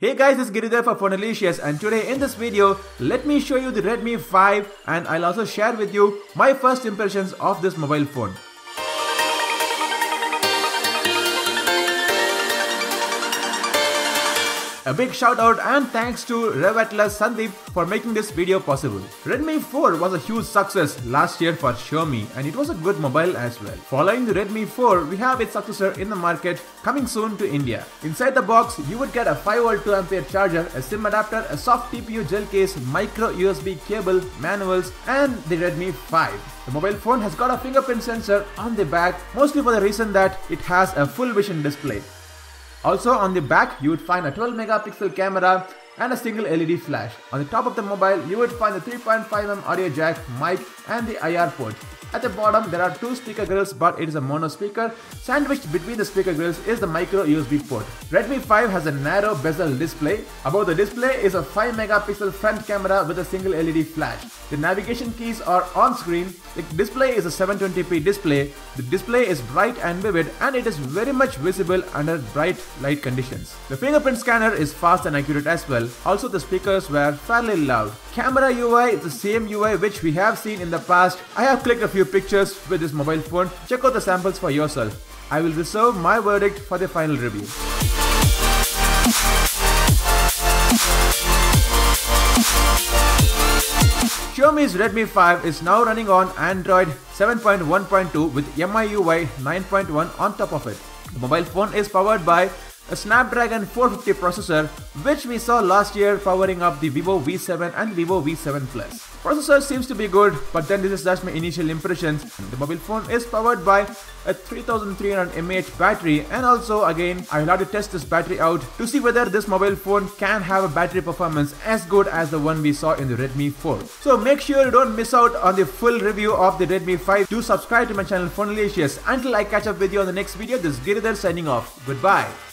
Hey guys, it's Giridhar for Phonalicious, and today in this video, let me show you the Redmi 5 and I'll also share with you my first impressions of this mobile phone. A big shout out and thanks to Rev Atlas Sandeep for making this video possible. Redmi 4 was a huge success last year for Xiaomi and it was a good mobile as well. Following the Redmi 4, we have its successor in the market coming soon to India. Inside the box, you would get a 5V 2A charger, a SIM adapter, a soft TPU gel case, micro USB cable, manuals and the Redmi 5. The mobile phone has got a fingerprint sensor on the back, mostly for the reason that it has a full vision display. Also on the back, you would find a 12 megapixel camera and a single LED flash. On the top of the mobile, you would find the 3.5mm audio jack, mic and the IR port. At the bottom, there are two speaker grills, but it is a mono speaker. Sandwiched between the speaker grills is the micro USB port. Redmi 5 has a narrow bezel display. Above the display is a 5 megapixel front camera with a single LED flash. The navigation keys are on screen. The display is a 720p display. The display is bright and vivid and it is very much visible under bright light conditions. The fingerprint scanner is fast and accurate as well. Also, the speakers were fairly loud. Camera UI is the same UI which we have seen in the past. I have clicked a few pictures with this mobile phone. Check out the samples for yourself. I will reserve my verdict for the final review. Xiaomi's Redmi 5 is now running on Android 7.1.2 with MIUI 9.1 on top of it. The mobile phone is powered by a Snapdragon 450 processor, which we saw last year powering up the Vivo V7 and Vivo V7 Plus. Processor seems to be good, but then this is just my initial impressions. The mobile phone is powered by a 3300 mAh battery, and also again I will have to test this battery out to see whether this mobile phone can have a battery performance as good as the one we saw in the Redmi 4. So make sure you don't miss out on the full review of the Redmi 5. Do subscribe to my channel Phonalicious. Until I catch up with you on the next video, this is Giridhar signing off. Goodbye.